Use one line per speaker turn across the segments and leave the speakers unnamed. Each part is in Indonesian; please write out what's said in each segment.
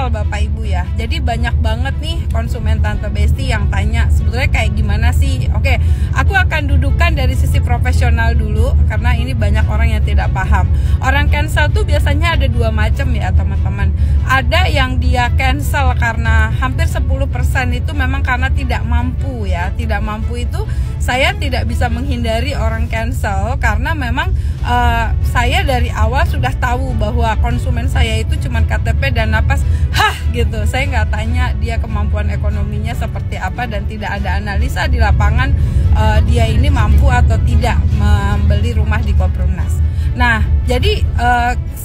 cancel Bapak Ibu ya. Jadi banyak banget nih konsumen Tante Besti yang tanya sebetulnya kayak gimana sih. Oke, aku akan dudukkan dari sisi profesional dulu karena ini banyak orang yang tidak paham. Orang cancel tuh biasanya ada dua macam ya teman-teman. Ada yang dia cancel karena hampir 10% itu memang karena tidak mampu ya. Tidak mampu itu saya tidak bisa menghindari orang cancel karena memang saya dari awal sudah tahu bahwa konsumen saya itu cuma KTP dan napas, gitu. Saya nggak tanya dia kemampuan ekonominya seperti apa dan tidak ada analisa di lapangan dia ini mampu atau tidak membeli rumah di Koperumnas. Nah, jadi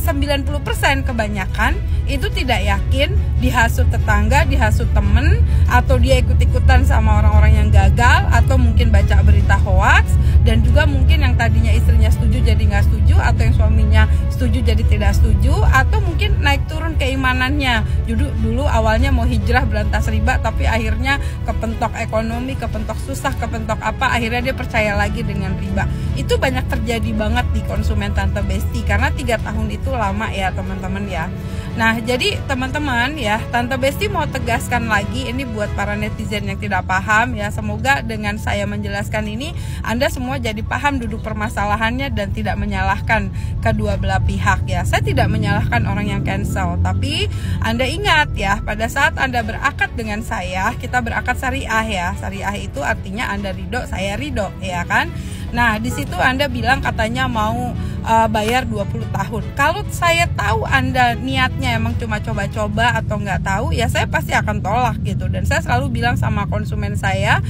90% kebanyakan itu tidak yakin, dihasut tetangga, dihasut temen, atau dia ikut-ikutan sama orang-orang yang gagal, atau mungkin baca berita hoax, dan juga mungkin yang tadinya istrinya setuju jadi nggak setuju, atau yang suaminya setuju jadi tidak setuju, atau mungkin naik turun keimanannya. Dulu awalnya mau hijrah berantas riba, tapi akhirnya kepentok ekonomi, kepentok susah, kepentok apa, akhirnya dia percaya lagi dengan riba. Itu banyak terjadi banget di konsumen Tante Besti, karena 3 tahun itu lama ya teman-teman ya. Nah, jadi teman-teman ya, Tante Besti mau tegaskan lagi ini buat para netizen yang tidak paham ya. Semoga dengan saya menjelaskan ini Anda semua jadi paham duduk permasalahannya dan tidak menyalahkan kedua belah pihak ya. Saya tidak menyalahkan orang yang cancel, tapi Anda ingat ya, pada saat Anda berakad dengan saya, kita berakad syariah ya. Syariah itu artinya Anda ridho, saya ridho ya kan. Nah, di situ Anda bilang katanya mau bayar 20 tahun. Kalau saya tahu Anda niatnya emang cuma coba-coba atau nggak tahu, ya saya pasti akan tolak gitu. Dan saya selalu bilang sama konsumen saya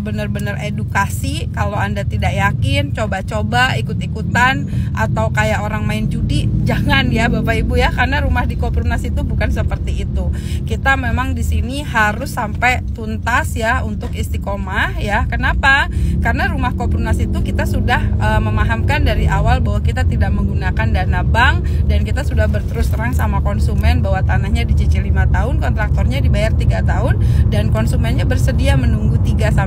benar-benar edukasi. Kalau Anda tidak yakin, coba-coba, ikut-ikutan, atau kayak orang main judi, jangan ya Bapak Ibu ya, karena rumah di Koperumnas itu bukan seperti itu. Kita memang di sini harus sampai tuntas ya untuk istiqomah ya. Kenapa? Karena rumah Koperumnas itu kita sudah memahamkan dari awal bahwa kita tidak menggunakan dana bank, dan kita sudah berterus terang sama konsumen bahwa tanahnya dicicil 5 tahun, kontraktornya dibayar 3 tahun, dan konsumennya bersedia menunggu 3-5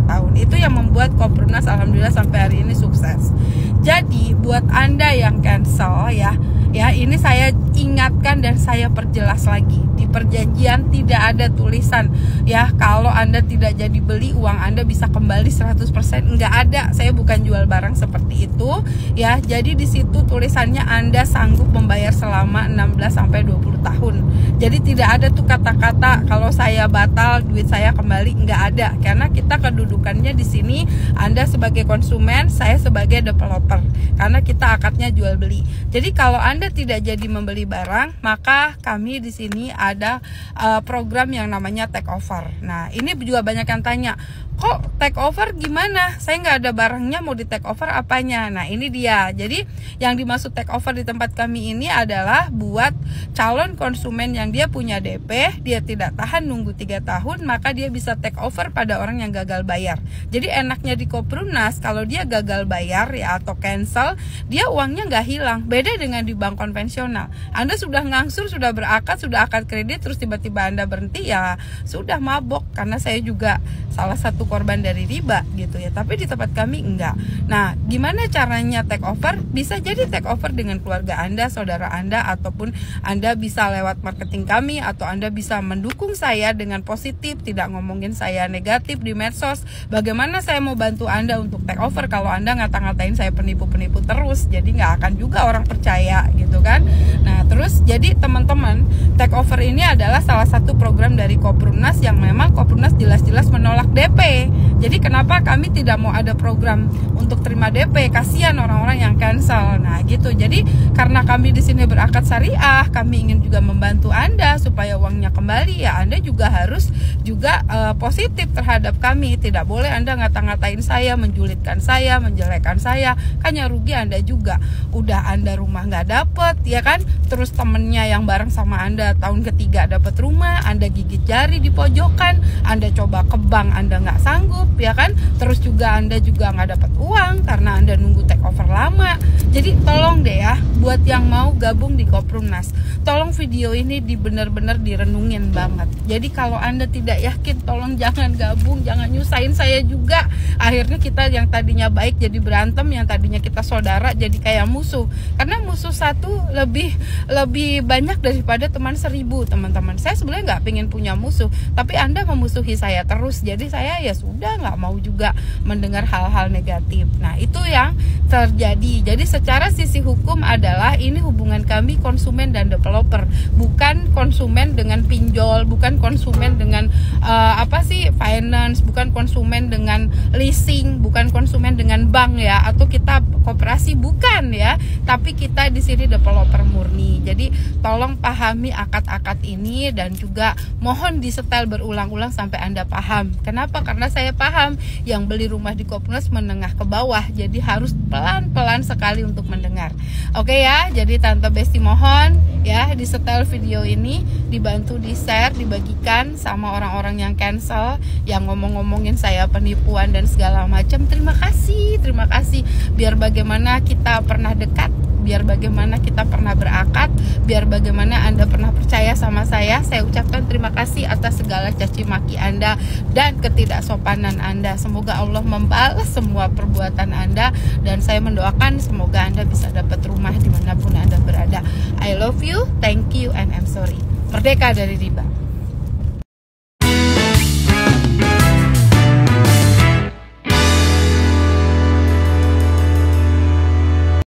tahun. Itu yang membuat Koperumnas alhamdulillah sampai hari ini sukses. Jadi buat Anda yang cancel ya ini saya ingatkan dan saya perjelas lagi. Di perjanjian tidak ada tulisan ya kalau Anda tidak jadi beli uang Anda bisa kembali 100%, enggak ada. Saya bukan jual barang seperti itu ya. Jadi di situ tulisannya Anda sanggup membayar selama 16-20 tahun. Jadi tidak ada tuh kata-kata kalau saya batal duit saya kembali, enggak ada. Karena kita kedudukannya di sini Anda sebagai konsumen, saya sebagai developer. Karena kita akadnya jual beli. Jadi kalau Anda tidak jadi membeli barang, maka kami di sini ada program yang namanya take over. Nah, ini juga banyak yang tanya, kok take over gimana? Saya nggak ada barangnya, mau di take over apanya? Nah, ini dia. Jadi yang dimaksud take over di tempat kami ini adalah buat calon konsumen yang dia punya DP, dia tidak tahan nunggu 3 tahun, maka dia bisa take over pada orang yang gagal bayar. Jadi enaknya di Koperumnas, kalau dia gagal bayar ya atau cancel, dia uangnya nggak hilang. Beda dengan di bank konvensional. Anda sudah ngangsur, sudah berakad, sudah akad kredit, terus tiba-tiba Anda berhenti, ya sudah mabok. Karena saya juga salah satu korban dari riba gitu ya. Tapi di tempat kami enggak. Nah, gimana caranya take over? Bisa jadi take over dengan keluarga Anda, saudara Anda, ataupun Anda bisa lewat marketing kami, atau Anda bisa mendukung saya dengan positif, tidak ngomongin saya negatif di medsos. Bagaimana saya mau bantu Anda untuk take over kalau Anda ngata-ngatain saya penipu-penipu terus? Jadi nggak akan juga orang percaya gitu kan. Nah, terus jadi teman-teman, take over ini adalah salah satu program dari Koperumnas yang memang Koperumnas jelas-jelas menolak DP. Jadi kenapa kami tidak mau ada program untuk terima DP? Kasihan orang-orang yang cancel. Nah, gitu. Jadi karena kami di sini berakad syariah, kami ingin juga membantu Anda supaya uangnya kembali, ya Anda juga harus juga positif terhadap kami. Tidak boleh Anda ngata-ngatain saya, menjulitkan saya, menjelekkan saya. Kan yang rugi Anda juga. Udah Anda rumah nggak dapet, ya kan? Terus temennya yang bareng sama Anda tahun ketiga dapat rumah, Anda gigit jari di pojokan, Anda coba ke bank, Anda nggak sanggup, ya kan? Terus juga Anda juga nggak dapat uang karena Anda nunggu take over lama. Jadi tolong deh ya, buat yang mau gabung di Koperumnas, tolong video ini benar-benar direnungin banget. Jadi kalau Anda tidak yakin, tolong jangan gabung, jangan nyusahin saya juga. Akhirnya kita yang tadinya baik jadi berantem, yang tadinya kita saudara jadi kayak musuh. Karena musuh tuh lebih banyak daripada teman 1000, teman-teman. Saya sebenarnya nggak pengen punya musuh, tapi Anda memusuhi saya terus, jadi saya ya sudah nggak mau juga mendengar hal-hal negatif. Nah, itu yang terjadi. Jadi secara sisi hukum adalah ini hubungan kami konsumen dan developer, bukan konsumen dengan pinjol, bukan konsumen dengan finance, bukan konsumen dengan leasing, bukan konsumen dengan bank ya, atau kita koperasi, bukan ya, tapi kita di sini developer murni. Jadi tolong pahami akad-akad ini dan juga mohon disetel berulang-ulang sampai Anda paham. Kenapa? Karena saya paham yang beli rumah di Kopnus menengah ke bawah, jadi harus pelan-pelan sekali untuk mendengar. Oke ya, jadi Tante Besti mohon ya disetel video ini, dibantu di-share, dibagikan sama orang-orang yang cancel, yang ngomong-ngomongin saya penipuan dan segala macam. Terima kasih. Biar bagaimana kita pernah dekat, biar bagaimana kita pernah berakad, biar bagaimana Anda pernah percaya sama saya ucapkan terima kasih atas segala caci maki Anda dan ketidaksopanan Anda. Semoga Allah membalas semua perbuatan Anda, dan saya mendoakan semoga Anda bisa dapat rumah dimanapun Anda berada. I love you, thank you, and I'm sorry. Merdeka dari riba.